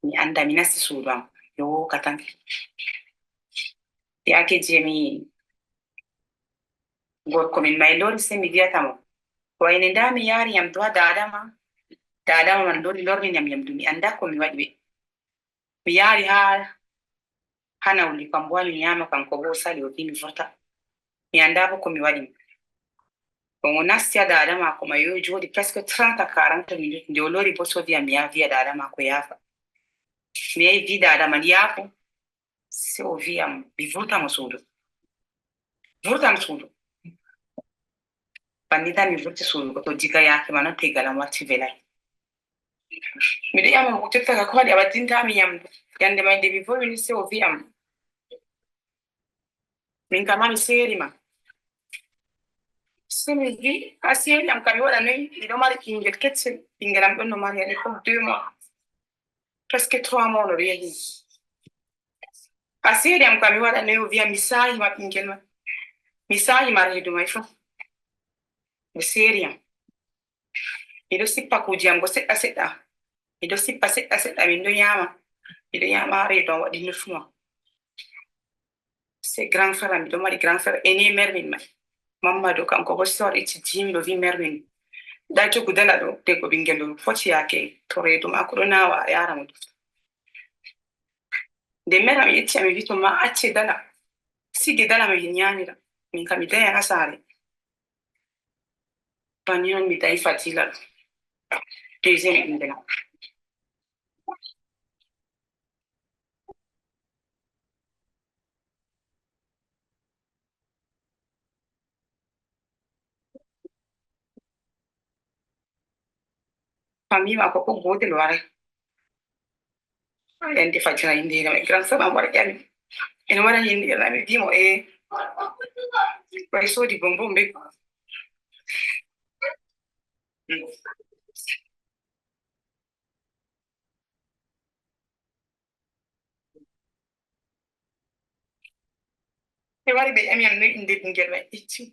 Mi anda mi nasti suudu am yo katan. Yake je mi gorko min mai lori se mi wiyata mo wayne nda mi yaari yam to ha dadama man lorni yamdu mi anda ko mi waɗi ɓe. Mi yaari ha nawli ko am bo mi nyama kanko bo sali o wi mi vurta. Mi anda bo ko mi waɗi. Bon o nasti ha dada mako ma yo joɗi presque 30 à 40 minutes nde o lori bo so wiya mi yaha wiya dada mako yafa. Mi yahi wi dada man yaafo se o wiyam mi vurtamo suudu. Vurtam suudu. Banni tan mi vurti suudu ko to diga yake ma non tegal am warti velay. Miɗo yama mo jottaka ko waɗi a waddintami yamdu. Yande mai nde mi vowi se o wiyam min kam mi seeri ma. Se mi wi a seeri am kam mi waɗa noyi miɗo mari ɓingel keccel ɓingel am ɗon no mari à l'époque 2 mois presque 3 mois no yehi. A seeri am kam mi waɗa noyi o wiya mi saahima ɓingel man. Mi saahima reedu mai fof. Mi seeri am. Miɗo sippa kuuje am go seɗɗa seɗɗa. Miɗo sippa seɗɗa seɗɗa min ɗo nyama. Miɗo nyama ha reedu am waɗi 9 mois. C'est grand frère am miɗo mari grand frère aîné mère min mai. Mamadou kanko bo se waɗi ciddi miɗo wi mère min da jogu dala ɗo deggo ɓingel ɗo foti yake to reedu mako ɗo nawa a yara mo. Nde mère am yetti am wi to ma acce dala sigi dala min nyamira min kam mi dayan ha saare. Banni on mi dayi Fadila ɗo. Deuxième ɓingel am. Famille mako ko gotel waray. Yande fajira inde mai grand sœur am wara ƴami ene waɗa yinɗirɗa mi wimo ɓay soodi bonbon be ɓe wari ɓe ƴami am noy inde ɓingel mai icci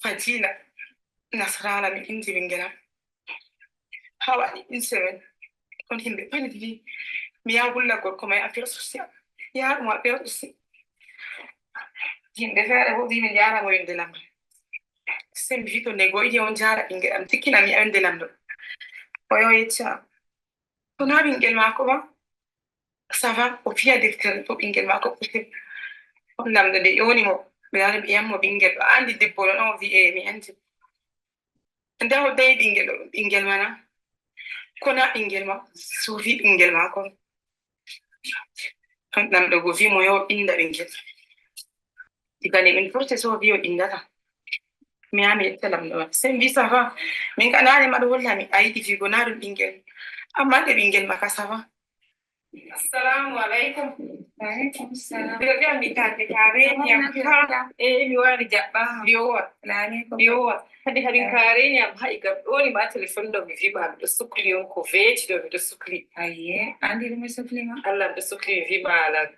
Fadila Nasrala mi indi ɓingel am ha waɗi in seven on himɓe pani wi mi yaha hulla gorko mai affaire social yaha ɗum affaire aussi yimɓe feere bo wi min jaramo yonde lamɗo se mi wi to nego yiɗi on jara ɓingel am tikkinami yonde lamɗo o yo yecca to na ɓingel mako ba ça va o fiya deftere to ɓingel mako on lamɗo nde ƴonimo ɓe wari ɓe yammo ɓingel ɗo andi debbo ɗo on wi mi andi nda o dayi ɓingel mana kona ɓingel ma suufi ɓingel mako on lamɗo go wi mo yo inda ɓingel diga nde min forte so wi o indata mi yaha mi yetta lamɗo ma se mi wi ça va min ka nane maɗo hollami a yiɗi wigo na ɗum ɓingel amma nde ɓingel ma ka ça va. Assalamu alaikum. Alaikum salam. Ɓe wi'a mi tante kareni am ha mi wari jaɓɓa biyowa kadi kareni am ha igam ɗoni ma téléphone ɗo mi wiɓa miɗo sukli on ko veeti ɗo miɗo sukli ayye andi ɗum e sukli ma Allah miɗo sukli mi wiɓa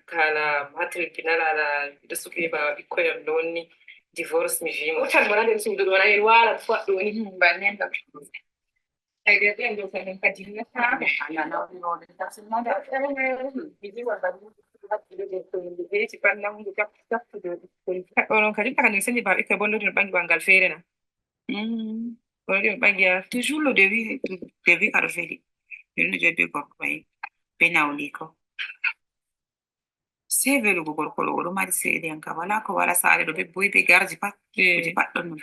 kala ha tribunal ala miɗo sukli ba ɓikkoyam ɗo wonni divorce mi wimo o tan mona nder suudu ɗo wona en walat fo ɗo ni bannen ɗo ay de ɓen ɗo kanen kadi nattaɓe onon kadi takani sendi ba ɓikkoye bollodi no ɓangi ɓangal feere na oɗi no ɓangi toujours le devis kaɗo feli ɓeɗo joyi be gorko mai be nawli ko sei velugo gorko ɗo oɗo mari seeɗe yanka wala ko wala saare ɗo be boyi be garji pat kuje pat ɗon non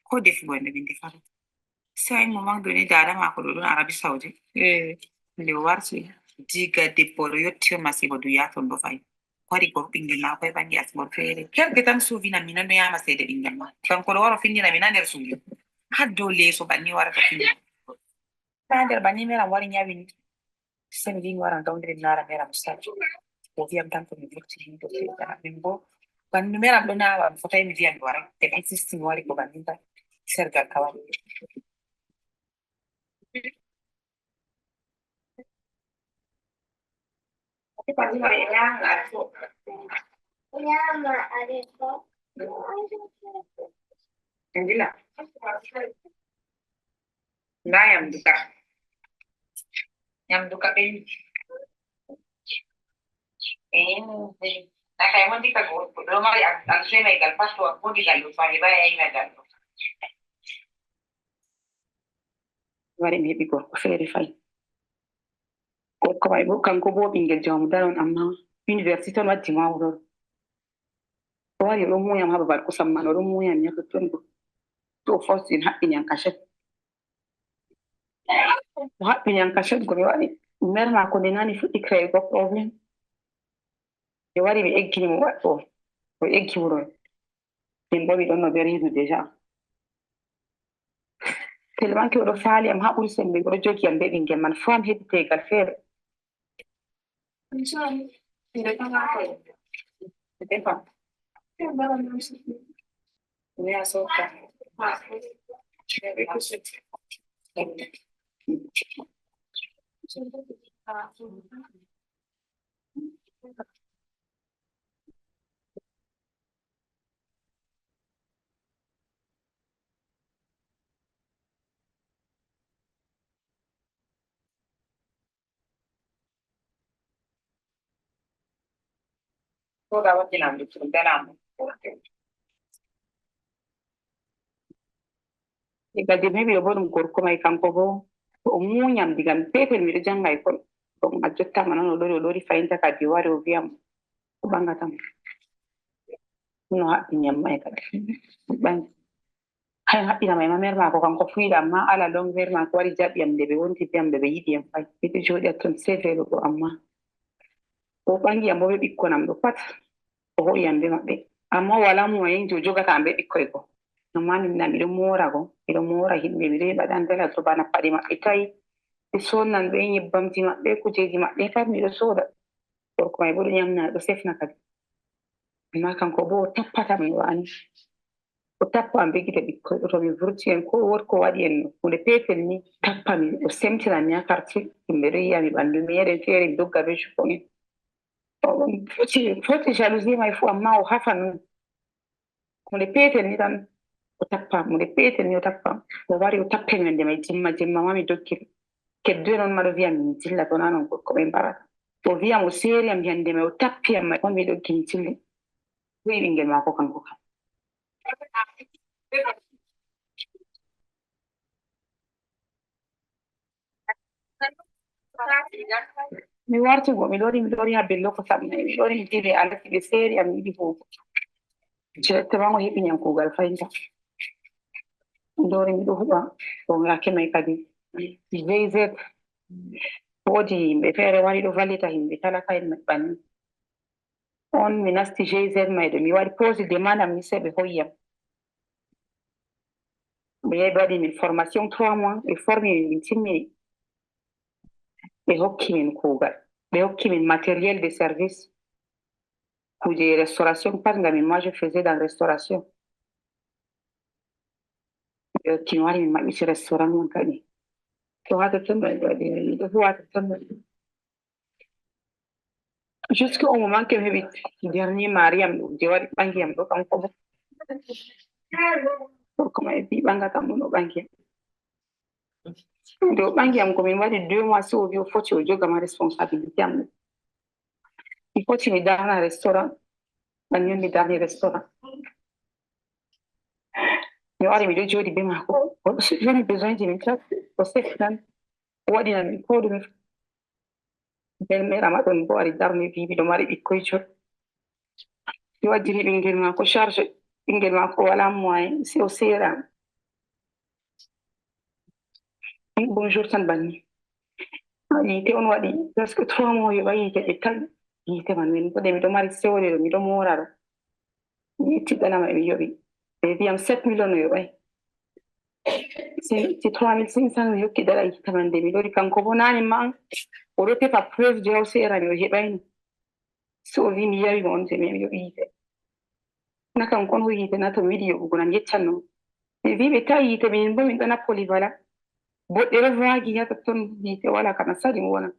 ko defugo ende min defata sai mo mangdoni dada mako ɗo ɗon Arabi Saudi nde o warti diga debbo ɗo yetti on masibo duya ton ɗo fayi wari ko ɓingel mako e ɓangi asbor feere kerge tan suufina mi non no yama seede ɓingel ma kanko ɗo waro findina mi na nder suudu ha dow leeso banni warata findina ta nder banni meram wari ñawini se mi wi mi waran gawdiri mi lara meram sadio o wiyam tan ko mi vurti hindo feere min bo banni meram ɗo nawa mi fotai mi wiya mi wara ɓe insisti mi wari ko banni tan sergal kawai Angela. Nda yamduka ɓendi na kay mo ndika ɗo mari alfenaygal pat to akkudigal ɗo fami ba yayinagal ɗo wari mi heɓi gorko feere fayi gorko may bo kanko bo ɓingel jamu daron amma université on waddi mawɗo o wari oɗo muyam ha babal kusam man oɗo muyam ya totton ɗo to o fostin haɓɓini an cachet o haɓɓini an cachet go ɓe waɗi mer mako nde nani fuɗɗi créego probléme ɓe wari ɓe eggini mo waɗɗo o eggi wuro min bo mi ɗon no ɓe riidu déjà tellement que oɗo faali am ha ɓuri sembe oɗo jogi am be ɓingel man fo am heɓi tegal feere Toda waɗinam ɗum danamo diga de mi heɓi bo ɗum gorko may kanko bo to o muñam diga petel miɗo janga e kol ɗum a jottama noon o lori fayinta kadi o wari o wiyam ko ɓangatam no haɓɓinyam may kadi ɓangi hay haɓɓinama e mamer mako kanko fuyiɗa amma ala long ver mako wari jaɓiyam nde ɓe wonti biyam ɓe yiɗi yam fay ɓeɗo joɗi a ton se velugo amma o ɓangiyam bo ɓe ɓikkonam ɗo pat o hoƴiyam be maɓɓe amma wala moyen jo jogata am be ɓikkoy ko amma minna miɗo moora go miɗo moora himɓe miɗo heɓa ɗan dala to bana paɗe maɓɓe tawi ɓe sonnan ɓe nyebbamji maɓɓe kujeji maɓɓe pat miɗo sooda gorko mai bo ɗo nyamna ɗo sefna kadi amma kanko bo o tappata mi wani o tappa am be gite ɓikkoy to mi vurti en ko wotko waɗi en hunde petel ni tappa mi o semtina mi ha quartier yimɓe ɗo yiya mi ɓandu mi yeɗen feere mi dogga be cupomi foti jalousie mai fu amma o hafa non hunde petel ni tan o tappa hunde petel ni o tappa o wari o tappe nyande mai jimma ma mi doggiri keddoe noon ma ɗo wiya min dilla to na non gorko ɓe mbarata o wiya mo seeri am nyande mai o tappi am mai on mi doggi mi dilli wi ɓingel maako kanko kam mi warti go mi ɗori ha bello ko saɓi mi ɗori mi dili alati ɓe seeri am yiɗi fofo directement o heɓi nyam kuugal fayinta mi ɗori mi ɗo huɓa to yake mai kadi GIZ woodi yimɓe feere wari ɗo vallita yimɓe talaka en mai banni on mi nasti GIZ mai ɗo mi waɗi posi demande am ni se ɓe hoyyam ɓe yehi ɓe waɗi min formation 3 mois ɓe formi min timmini ɓe hokki min kuugal ɓe hokki min matériel de service kuje restauration pat ngam moi je faisais dans restauration ɓe hokki mi wari min maɓɓiti restaurant on kadi to ha totton ɗo waɗi ɗo huwa totton ɗo jusqu'au moment que mi heɓi dernier mariam ɗo je waɗi ɓangi am ɗo kanko bo gorko mai bi ɓangata mo no ɓangi am do ɓangi am ko min waɗi 2 mois so o wi o foti o jogama responsabilité am mi foti mi darna restaurant ɓanni mi darni restaurant mi wari miɗo jooɗi be maako oɗo joni besoin ji min tat o sefi tan o waɗina min ko ɗume belle-mère am ɗon bo wari darni wi miɗo mari ɓikkoyjo mi waddini ɓingel maako charge ɓingel maako wala moyen se o seera bonjour tan banni yite on waɗi presque 3 mois yoɓa yite ɓe tan yite man min bo de miɗo mari sewre ɗo miɗo mora ɗo mi yettiɗanama mi yoɓi ɓe wiyam 7 millions no yoɓay si 3500 mi hokki dala yite man de mi ɗori kanko bo nani ma oɗo tefa preuve je o seerani o heɓayno so o wi mi yawi mo on je mi yoɓi yite na kanko on hoyi yite na to mi yiɗi yoɓugo nan yeccan no mi wi ɓe tawi yite min bo min ɗo nappoli wala boɗɗe ɗo vaagi ha totton yite wala kana sali mo wona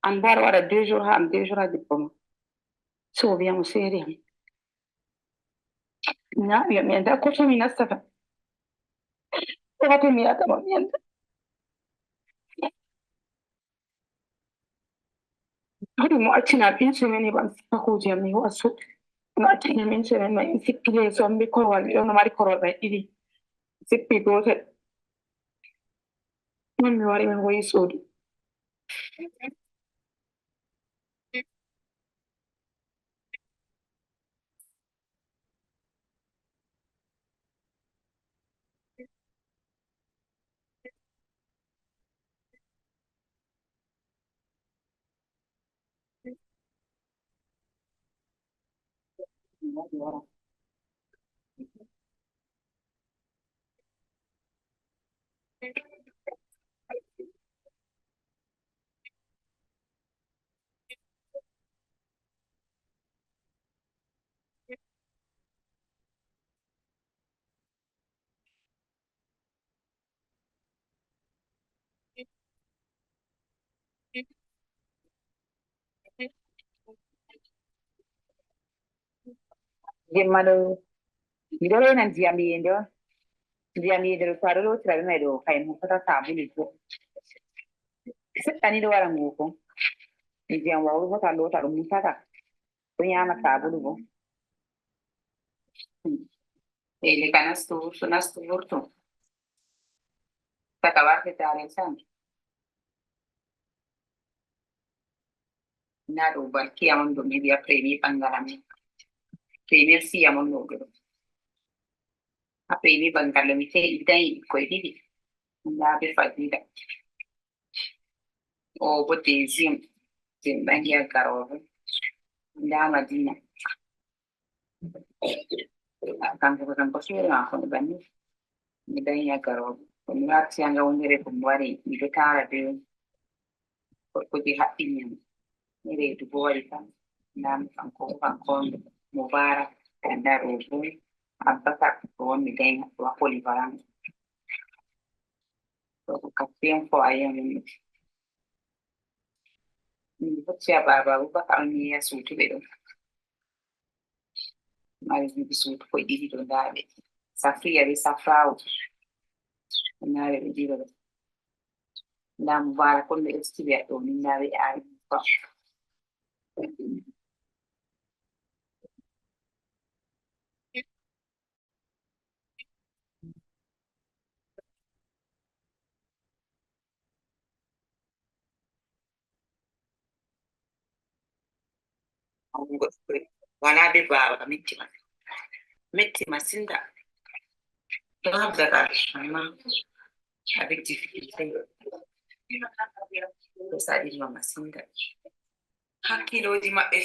an bo aɗa waɗa 2 jours ha am 2 jours ha debbo ma so o wiya mo seeri am na mi anda ko to mi nastata wato mi yatama mi anda haɗu mo accina ɓin semaine heɓam sippa kuuje am mi ho'a suuɗ mo accina min semaine mai mi sippi leeso am be korowal miɗo no mari korowal mai ɗiɗi sippi gotel non mi wari min hoyi suudu jemma ɗo miɗo rena ndiyam yende on ndiyam yende ɗo to aɗo lotira ɓe mai ɗo kayim hokkata sabulu to seɗɗa ni ɗo wara nguufo ndiyam wawru bo to a lota ɗum musata ɗo nyama sabulu bo ele ka nastu so nastu vurto saka wartetare sam na ɗo barkiyam on ɗo mi wiya premier ɓangal amin premier siyam on ɗo ɗo ha premier ɓangal mi teɗi dañi ɓikkoye ɗiɗi nda be fadila o bo deuxiéme je mi ɓangi ha garoɓe nda madina kanko feere mako mi banni mi dañi ha garoɓe ko mi warti hanga wondere ko mi wari miɗo tara be gorko je haɓɓinyam mi reedu bo waɗi tan Nam kanko Mubarak anda robo Abubakar ko woni dai wa polyvalent. So kapien fo ayen ni bacci baba Abubakar ni ya sutu be do. Mari ni sutu ko didi do dabe. Safia be safrao. Na be didi do. Na Mubarak ko be stibe do ni na be ai. Wala be baba metti masinda. Do habda amma avec difficulté. Ça dit masinda. Hakkiloji maɓɓe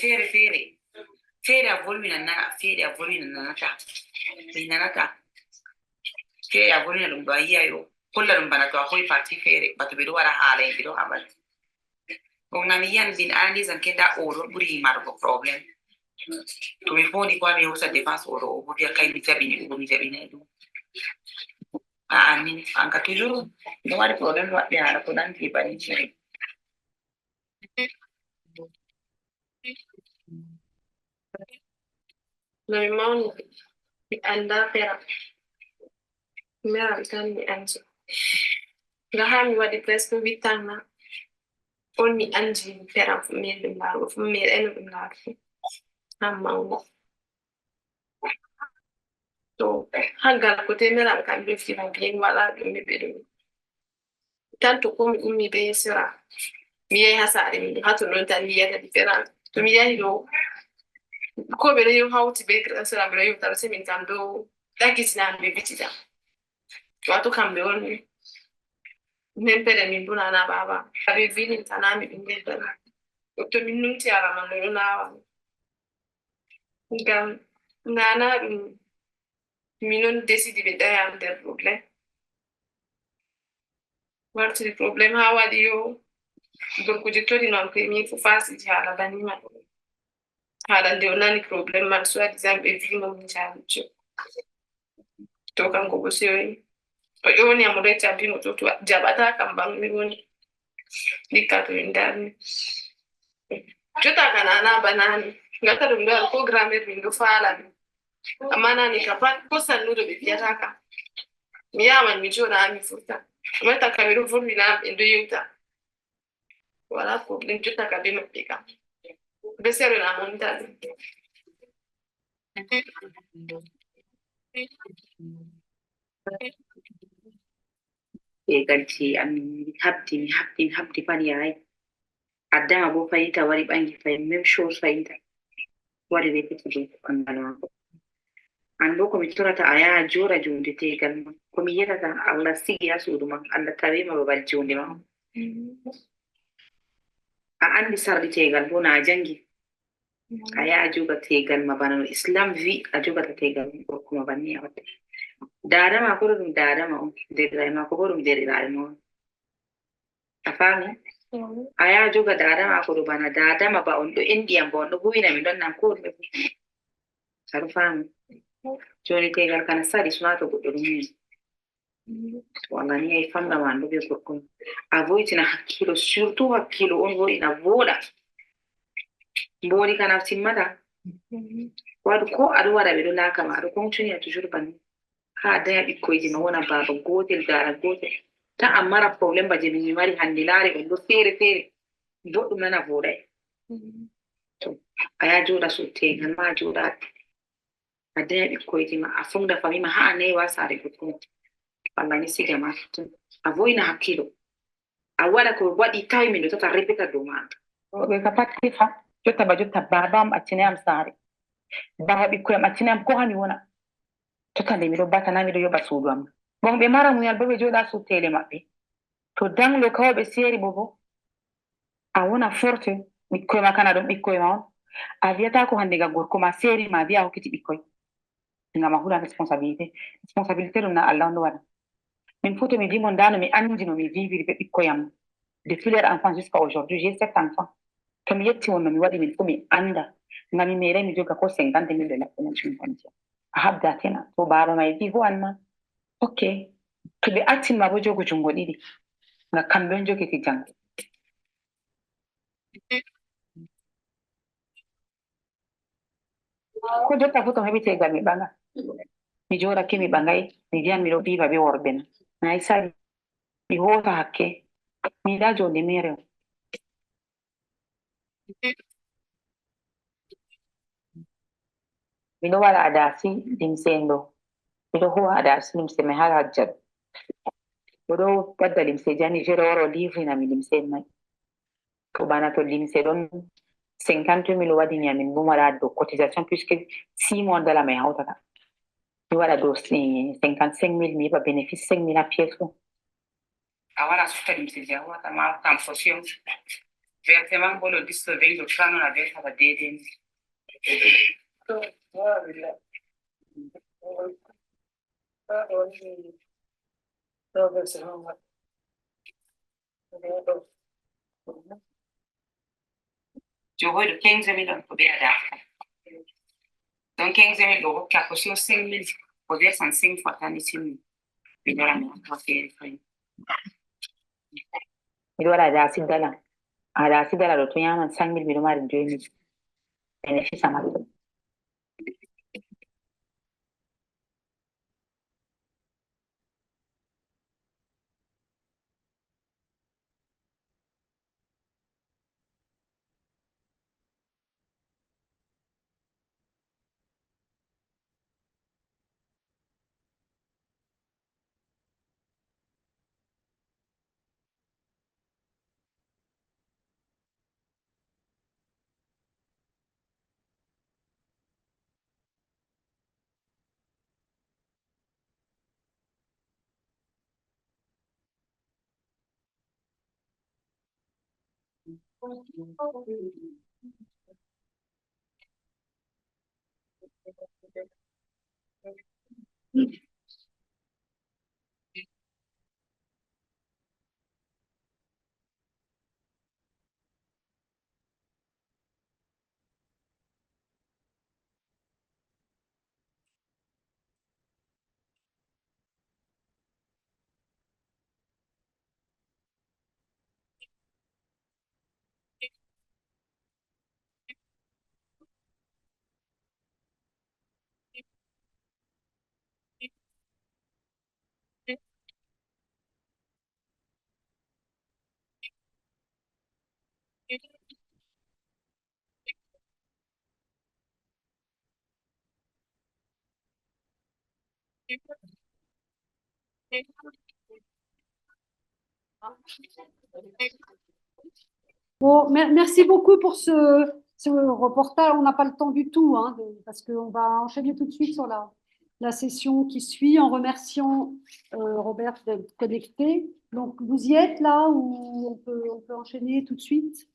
feere a volwina nana feere a volwina nanata mi nanata feere a volwina ɗum ɗo a yi'a yo holla ɗum bana to a hoyi parti feere bato ɓe ɗo waɗa haala ɓe ɗo haɓal donc nami yiyan bin analyse ke nda oɗo ɓuri margo probléme to mi fondi ko mi hosa défense oɗo o bo wiya kay mi jaɓini ɗum mi jaɓinay ɗum min an ka toujours no waɗi probléme maɓɓe haala ko nanti bani ciri Noi mawni mi anda fera meram tan mi anji nga ha mi waɗi presque 8 ans na on mi anji feram fu meɗum laarugo fu meɗeno ɗum laaru fu han mawni to hangal ko temeram kam ɓe fira bien wala ɗum mi ɓeɗum tanto ko mi ummi be sira mi yehi ha saare min hato ɗon tan mi yiyata différence to mi yahi ɗo ko ɓe ɗo hawti be sira ɓe ɗo yewtata se min kam ɗo ɗakitina ɓe bitita wato kamɓe on mempere min bunana baba aɓe vilintanami ɓingel tan to min numti alama no ɗo nawa ngam nana ɗum minon décidi ɓe ɗayam nder probléme wartiri probléme ha waɗi yo gorkuje tori noon ko mi fu fasiji haala banima haala nde o nani probléme man so waɗi jam ɓe vimo min jalucco to kanko bo seyoyi o ƴowni amo recca bimo to jaɓata kam ban mi woni dikka to min darni jota ka nana banani ngata ɗum ɗo ko grammaire min ɗo faala ɗum amma nani ka pat ko sannuɗo ɓe fiyata kam mi yaman mi joɗa mi furta amma taka ɓe ɗo volwina ɓe ɗo yewta wala probléme jotta ka be maɓɓe kam be serona montade galti amin habdi pan yahay addama bo fayita wari ɓangi fay même chose fayita wari repeti be ɓangal mako an bo komi torata a yaha joɗa jonde tegal ma komi yetata Allah sigi ha suudu ma Allah tawima babal jonde ma a andi sarɗi tegal bo na a jangi a yaha joga tegal ma bana no islam wi a jogata tegal gorko ma banni a watta dada ma ko ɗum dada ma on derɗiraɓe ma ko bo ɗum derɗiraɓe ma on a faami a yaha joga dada ma ko ɗo bana dada ma ba on ɗo endiyam ba on ɗo huwina mi ɗon nan ko ɗume aɗo faami joni tegal kana saɗi sona to goɗɗo ɗum walla ni ay famɗa ma ɗo ɓe gorko a vo'itina hakkilo surtout hakkilo on woɗina voɗa mboni kana timmata waɗu ko aɗo waɗa ɓe ɗo laaka ma aɗo continue a toujours banni ha daya ɓikkoyji ma wona baba gotel dara gotel ta a mara probléme ba je min mi mari hande laare on ɗo feere feere boɗɗum nana voɗay to a ya joɗa so tegal ma a joɗa a daya ɓikkoyji ma a fonda fami ma ha a nayi saare goɗɗo walla ni siga ma totton a vo'ina hakkilo a waɗa ko waɗi tawi min ɗo tata répéta dow ma ɓe ka pat hefa jotta ba jotta babam accinayam saare baba ɓikkoyam accinayam ko hani wona jotta nde miɗo batana miɗo yoɓa suudu am bon ɓe mara muyal bo ɓe joɗa suud tele maɓɓe to danglo kawɓe seeri bo a wona forte ɓikkoy ma kana ɗum ɓikkoy ma on a wiyata ko hande ga gorko ma seeri ma wiya hokkiti ɓikkoy ngam a hulan responsabilité ɗum na Allah on ɗo waɗa min fu to mi wimo ndano mi andi no mi viviri ɓe ɓikkoyam depuis leur enfance jusqu'à aujourd'hui j'ai 7 enfants to mi yetti won no mi waɗi min fu mi anda ngami mere mi joga ko 50,000 de la connection frontier habda tena to baba mai di wanma okay to be acting ma bo jogo jungo didi nga kambe jogi ti jang ko jota foto hebi te gami banga mi jora kimi bangai mi via mi lo viva be worben na isa mi hota hakke mi da jonde mere mi do wala adasi dimsendo mi do ho adasi dimse me hala hajjat do wadda limse jani jero woro livre na mi limse mai ko bana to limse don 50,000 wadi nyamin bo wala do cotisation puisque 6 mois de la mai hautata mi wala do 55,000 mi ba bénéfice 5,000 a pièce awala sufta limse jawa ma tam fonction versement bolo disto vengo trano na versa ba dede je vois de 15,000 pour bien adapter. Donc 15,000 euros, qui a coûté 5,000, pour dire 105 fois tant ici. Il doit la mettre à faire. Il doit la adapter de là. Adapter de là, le tournant, 5,000 millions de 2,000. Bénéfice à ma vie. Bon, merci beaucoup pour ce reportage. On n'a pas le temps du tout, hein, parce qu'on va enchaîner tout de suite sur la session qui suit en remerciant Robert d'être connecté. Donc, vous y êtes là ou on peut enchaîner tout de suite?